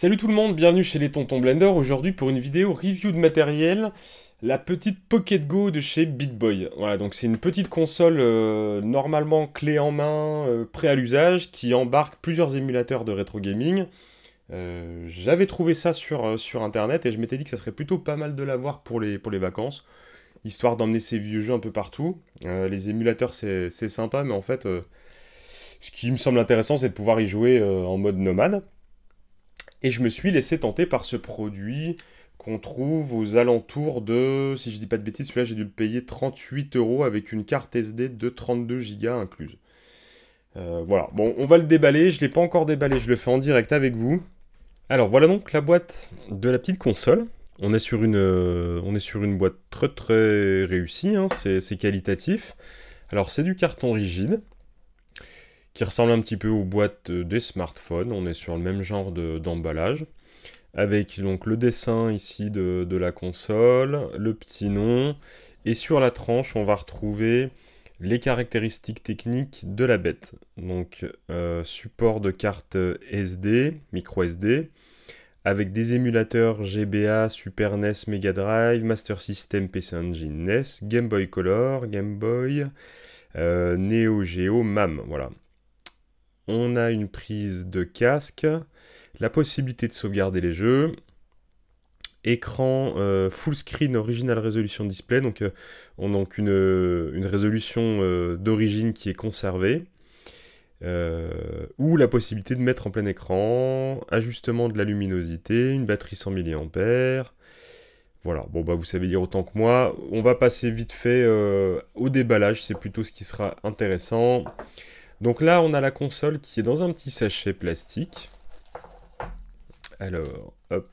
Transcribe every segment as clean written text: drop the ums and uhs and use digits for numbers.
Salut tout le monde, bienvenue chez les Tontons Blender, aujourd'hui pour une vidéo review de matériel, la petite Pocket Go de chez BitBoy. Voilà, donc c'est une petite console normalement clé en main, prêt à l'usage, qui embarque plusieurs émulateurs de rétro gaming. J'avais trouvé ça sur internet et je m'étais dit que ça serait plutôt pas mal de l'avoir pour les vacances, histoire d'emmener ces vieux jeux un peu partout. Les émulateurs c'est sympa, mais en fait, ce qui me semble intéressant c'est de pouvoir y jouer en mode nomade. Et je me suis laissé tenter par ce produit qu'on trouve aux alentours de, si je dis pas de bêtises, celui-là j'ai dû le payer 38 € avec une carte SD de 32 Go incluse. Voilà, bon, on va le déballer, je ne l'ai pas encore déballé, je le fais en direct avec vous. Alors voilà donc la boîte de la petite console. On est sur une boîte très très réussie, hein, c'est qualitatif. Alors c'est du carton rigide, qui ressemble un petit peu aux boîtes des smartphones. On est sur le même genre d'emballage. Avec donc le dessin ici de la console, le petit nom. Et sur la tranche, on va retrouver les caractéristiques techniques de la bête. Donc support de carte SD, micro SD, avec des émulateurs GBA, Super NES, Mega Drive, Master System, PC Engine, NES, Game Boy Color, Game Boy, Neo Geo, MAM. Voilà. On a une prise de casque, la possibilité de sauvegarder les jeux, écran full screen original resolution display, donc on a donc une résolution d'origine qui est conservée, ou la possibilité de mettre en plein écran, ajustement de la luminosité, une batterie 100 mAh. Voilà, bon bah vous savez dire autant que moi, on va passer vite fait au déballage, c'est plutôt ce qui sera intéressant. Donc là, on a la console qui est dans un petit sachet plastique. Alors, hop.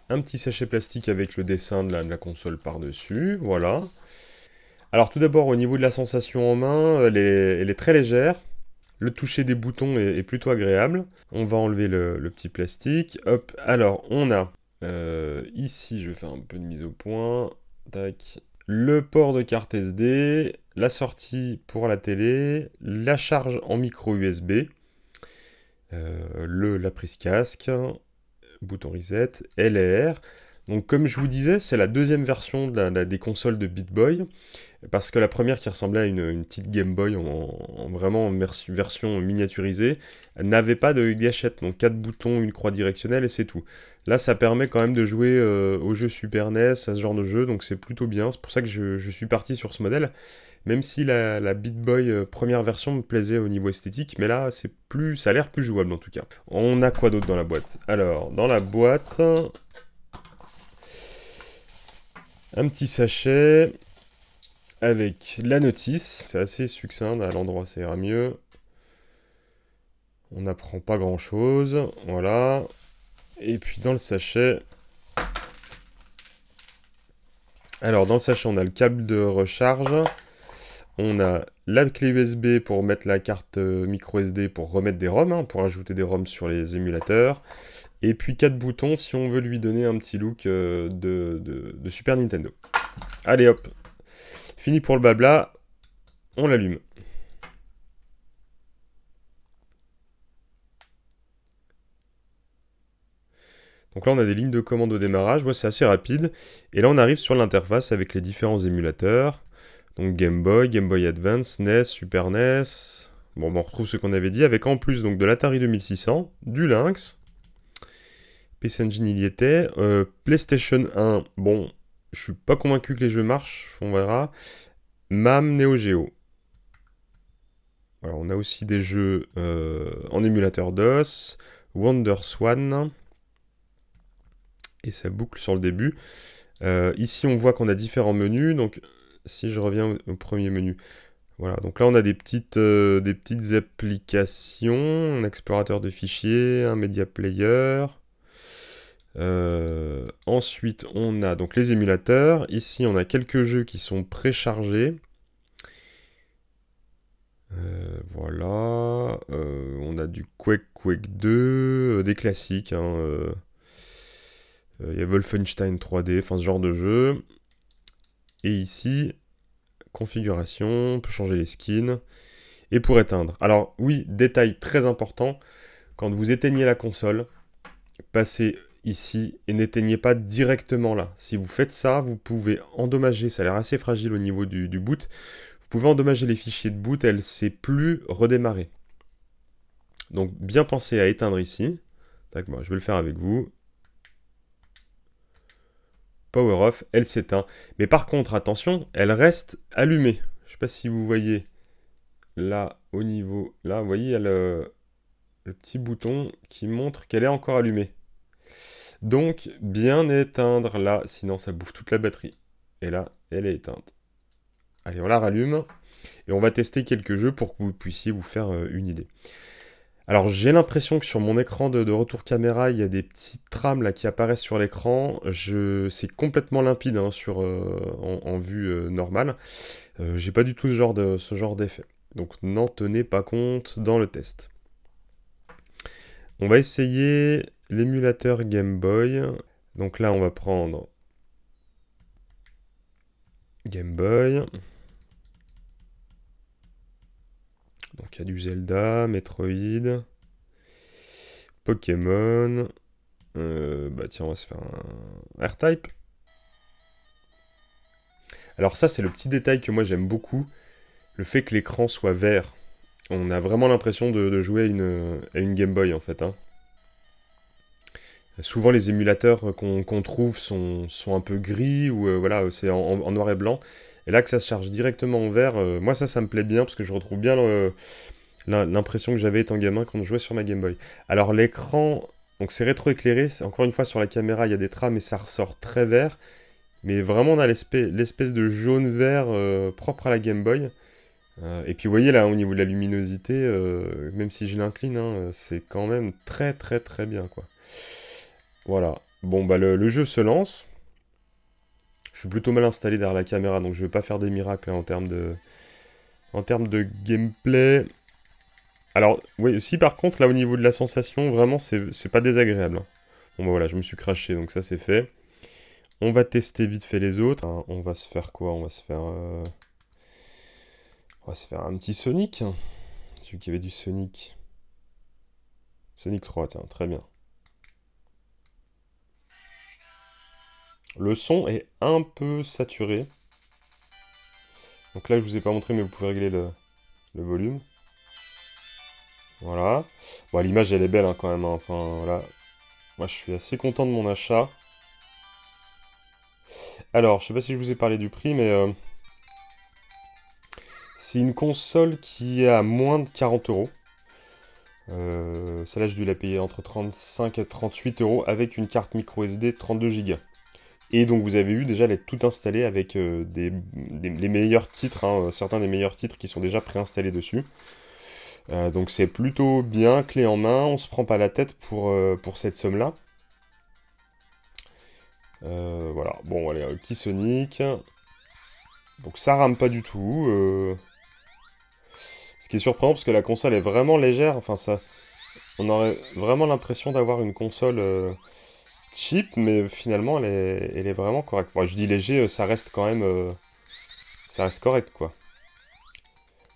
Un petit sachet plastique avec le dessin de la console par-dessus. Voilà. Alors tout d'abord, au niveau de la sensation en main, elle est très légère. Le toucher des boutons est plutôt agréable. On va enlever le petit plastique. Hop. Alors, on a ici, je vais faire un peu de mise au point. Tac. Le port de carte SD, la sortie pour la télé, la charge en micro USB, la prise casque, bouton reset, LR. Donc comme je vous disais, c'est la deuxième version des consoles de BitBoy, parce que la première qui ressemblait à une petite Game Boy vraiment en version miniaturisée, n'avait pas de gâchette, donc 4 boutons, une croix directionnelle et c'est tout. Là ça permet quand même de jouer aux jeux Super NES, à ce genre de jeu, donc c'est plutôt bien, c'est pour ça que je suis parti sur ce modèle, même si la BitBoy première version me plaisait au niveau esthétique, mais là ça a l'air plus jouable en tout cas. On a quoi d'autre dans la boîte? Alors, dans la boîte, un petit sachet avec la notice. C'est assez succinct, à l'endroit ça ira mieux. On n'apprend pas grand chose, voilà. Et puis dans le sachet... Alors dans le sachet on a le câble de recharge. On a la clé USB pour mettre la carte micro SD pour remettre des ROM, hein, pour ajouter des ROM sur les émulateurs. Et puis 4 boutons si on veut lui donner un petit look de Super Nintendo. Allez hop, fini pour le blabla, on l'allume. Donc là on a des lignes de commande au démarrage, ouais, c'est assez rapide. Et là on arrive sur l'interface avec les différents émulateurs. Donc Game Boy, Game Boy Advance, NES, Super NES. Bon, on retrouve ce qu'on avait dit, avec en plus donc de l'Atari 2600, du Lynx. PC Engine il y était. PlayStation 1, bon, je suis pas convaincu que les jeux marchent, on verra. MAM, Neo Geo. Voilà, on a aussi des jeux en émulateur DOS, WonderSwan, et ça boucle sur le début. Ici, on voit qu'on a différents menus, donc si je reviens au premier menu, voilà, donc là on a des petites applications, un explorateur de fichiers, un media player. Ensuite, on a donc les émulateurs. Ici, on a quelques jeux qui sont préchargés. Voilà. On a du Quake 2, des classiques. Hein, il y a Wolfenstein 3D, enfin ce genre de jeu. Et ici, configuration, on peut changer les skins. Et pour éteindre. Alors oui, détail très important, quand vous éteignez la console, passez ici et n'éteignez pas directement là. Si vous faites ça, vous pouvez endommager, ça a l'air assez fragile au niveau du boot, vous pouvez endommager les fichiers de boot, elle ne sait plus redémarrer. Donc bien penser à éteindre ici. Tac, bon, je vais le faire avec vous. Power off, elle s'éteint. Mais par contre, attention, elle reste allumée. Je ne sais pas si vous voyez là, au niveau... Là, vous voyez, il y a le petit bouton qui montre qu'elle est encore allumée. Donc, bien éteindre là, sinon ça bouffe toute la batterie. Et là, elle est éteinte. Allez, on la rallume. Et on va tester quelques jeux pour que vous puissiez vous faire une idée. Alors, j'ai l'impression que sur mon écran de retour caméra, il y a des petites trames là qui apparaissent sur l'écran. C'est complètement limpide hein, en vue normale. J'ai pas du tout ce genre d'effet. Donc, n'en tenez pas compte dans le test. On va essayer l'émulateur Game Boy. Donc là, on va prendre Game Boy. Donc il y a du Zelda, Metroid, Pokémon. Bah tiens, on va se faire un R-Type. Alors ça, c'est le petit détail que moi j'aime beaucoup. Le fait que l'écran soit vert. On a vraiment l'impression de jouer à une Game Boy en fait. Hein. Souvent les émulateurs qu'on trouve sont un peu gris ou voilà, c'est en noir et blanc. Et là que ça se charge directement en vert, moi ça me plaît bien parce que je retrouve bien l'impression que j'avais étant gamin quand je jouais sur ma Game Boy. Alors l'écran, donc c'est rétroéclairé, encore une fois sur la caméra il y a des trames et ça ressort très vert. Mais vraiment on a l'espèce de jaune-vert propre à la Game Boy. Et puis vous voyez là au niveau de la luminosité, même si je l'incline, hein, c'est quand même très très très bien quoi. Voilà. Bon bah le jeu se lance. Je suis plutôt mal installé derrière la caméra, donc je vais pas faire des miracles hein, en termes de gameplay. Alors, oui, si par contre, là au niveau de la sensation, vraiment, c'est pas désagréable. Hein. Bon bah voilà, je me suis craché, donc ça c'est fait. On va tester vite fait les autres. Hein, on va se faire quoi? On va se faire un petit Sonic. Celui qui avait du Sonic. Sonic 3, tiens, très bien. Le son est un peu saturé. Donc là, je vous ai pas montré, mais vous pouvez régler le volume. Voilà. Bon, l'image, elle est belle hein, quand même. Hein. Enfin, voilà. Moi, je suis assez content de mon achat. Alors, je sais pas si je vous ai parlé du prix, mais... c'est une console qui est à moins de 40 euros. Celle-là, j'ai dû la payer entre 35 et 38 euros avec une carte micro SD 32 Go. Et donc, vous avez vu, déjà, elle est toute installée avec les meilleurs titres, hein, certains des meilleurs titres qui sont déjà préinstallés dessus. Donc, c'est plutôt bien, clé en main, on se prend pas la tête pour cette somme-là. Voilà, bon, allez, un petit Sonic. Donc, ça rame pas du tout. Ce qui est surprenant parce que la console est vraiment légère, enfin ça, on aurait vraiment l'impression d'avoir une console cheap, mais finalement elle est vraiment correcte. Enfin, je dis léger, ça reste quand même, ça reste correct quoi.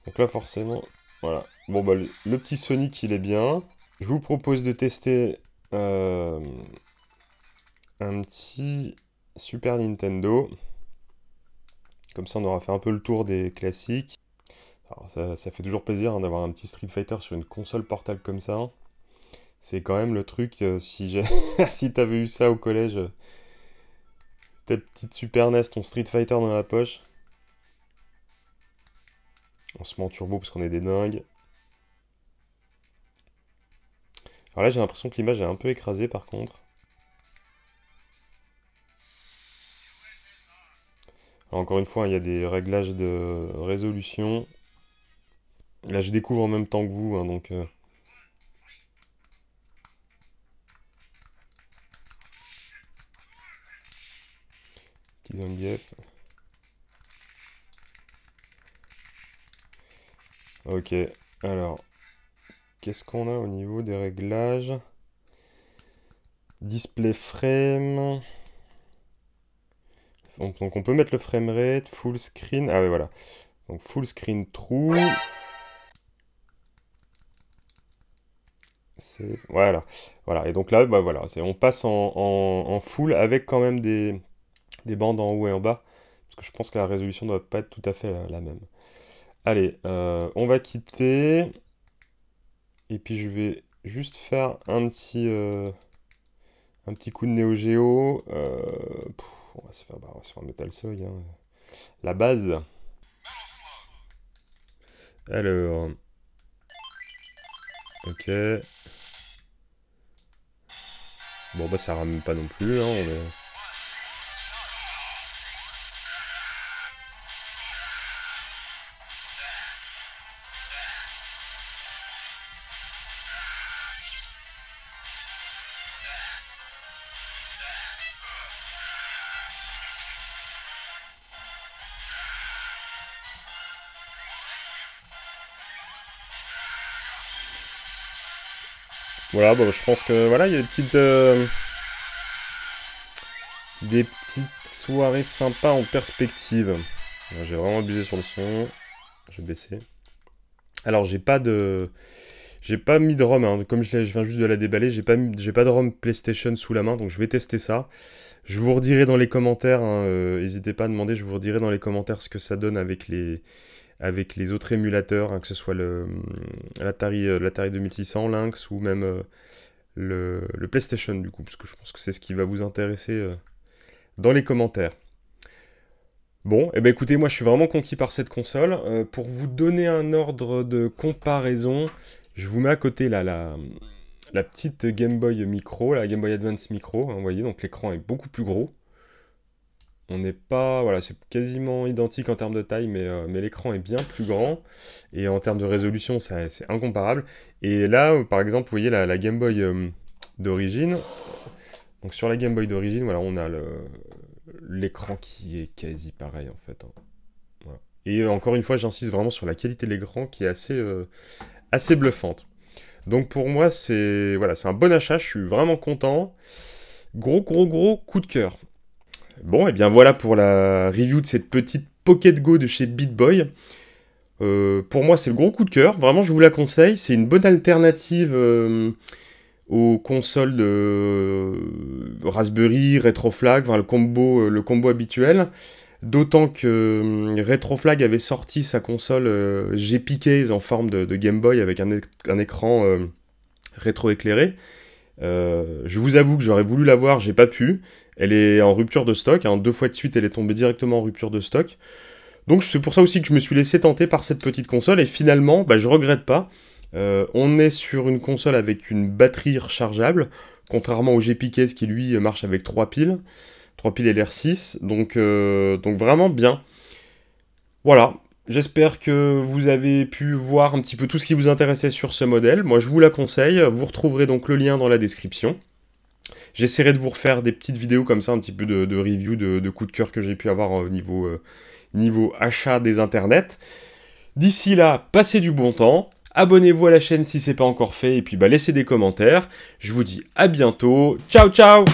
Donc là forcément, voilà. Bon bah le petit Sonic il est bien. Je vous propose de tester un petit Super Nintendo. Comme ça on aura fait un peu le tour des classiques. Alors ça fait toujours plaisir hein, d'avoir un petit Street Fighter sur une console portable comme ça. C'est quand même le truc, si si t'avais eu ça au collège, ta petite Super NES, ton Street Fighter dans la poche. On se met en turbo parce qu'on est des dingues. Alors là j'ai l'impression que l'image est un peu écrasée par contre. Alors, encore une fois, il y a des réglages de résolution. Là je découvre en même temps que vous, hein, donc... Petit Zangief. Ok, alors... Qu'est-ce qu'on a au niveau des réglages? Display frame. Donc on peut mettre le framerate, full screen. Ah ouais voilà. Donc full screen true. Voilà. Voilà. Et donc là, bah voilà, on passe en full avec quand même des bandes en haut et en bas. Parce que je pense que la résolution ne doit pas être tout à fait la même. Allez, on va quitter. Et puis je vais juste faire un petit coup de Neo Geo. On va se faire un Metal Slug, hein. La base. Alors. Ok. Bon bah ça rame pas non plus, hein, on est... Voilà, bon, je pense que voilà, il y a des petites soirées sympas en perspective. J'ai vraiment abusé sur le son. Je vais baisser. Alors, j'ai pas mis de ROM, hein. Comme je viens juste de la déballer, j'ai pas de ROM PlayStation sous la main, donc je vais tester ça. Je vous redirai dans les commentaires, hein, n'hésitez pas à demander, je vous redirai dans les commentaires ce que ça donne avec les autres émulateurs, hein, que ce soit l'Atari 2600, Lynx ou même le PlayStation du coup, parce que je pense que c'est ce qui va vous intéresser dans les commentaires. Bon, et ben écoutez, moi je suis vraiment conquis par cette console. Pour vous donner un ordre de comparaison, je vous mets à côté là, la petite Game Boy Micro, la Game Boy Advance Micro, hein, vous voyez, donc l'écran est beaucoup plus gros. On n'est pas... Voilà, c'est quasiment identique en termes de taille, mais l'écran est bien plus grand. Et en termes de résolution, c'est incomparable. Et là, par exemple, vous voyez la Game Boy d'origine. Donc sur la Game Boy d'origine, voilà, on a l'écran qui est quasi pareil, en fait, hein. Voilà. Et encore une fois, j'insiste vraiment sur la qualité de l'écran qui est assez bluffante. Donc pour moi, c'est un bon achat, je suis vraiment content. Gros coup de cœur. Bon, et bien voilà pour la review de cette petite Pocket Go de chez BitBoy. Pour moi, c'est le gros coup de cœur. Vraiment, je vous la conseille. C'est une bonne alternative aux consoles de Raspberry, Retroflag, enfin, le combo habituel. D'autant que Retroflag avait sorti sa console GPK en forme de Game Boy avec un écran rétroéclairé. Je vous avoue que j'aurais voulu l'avoir, j'ai pas pu. Elle est en rupture de stock, hein. 2 fois de suite elle est tombée directement en rupture de stock. Donc c'est pour ça aussi que je me suis laissé tenter par cette petite console, et finalement, bah, je regrette pas. On est sur une console avec une batterie rechargeable, contrairement au GPK qui lui marche avec 3 piles. 3 piles LR6, donc vraiment bien. Voilà, j'espère que vous avez pu voir un petit peu tout ce qui vous intéressait sur ce modèle. Moi je vous la conseille, vous retrouverez donc le lien dans la description. J'essaierai de vous refaire des petites vidéos comme ça, un petit peu de review, de coups de cœur que j'ai pu avoir au niveau achat des internets. D'ici là, passez du bon temps, abonnez-vous à la chaîne si c'est pas encore fait, et puis bah, laissez des commentaires. Je vous dis à bientôt, ciao ciao!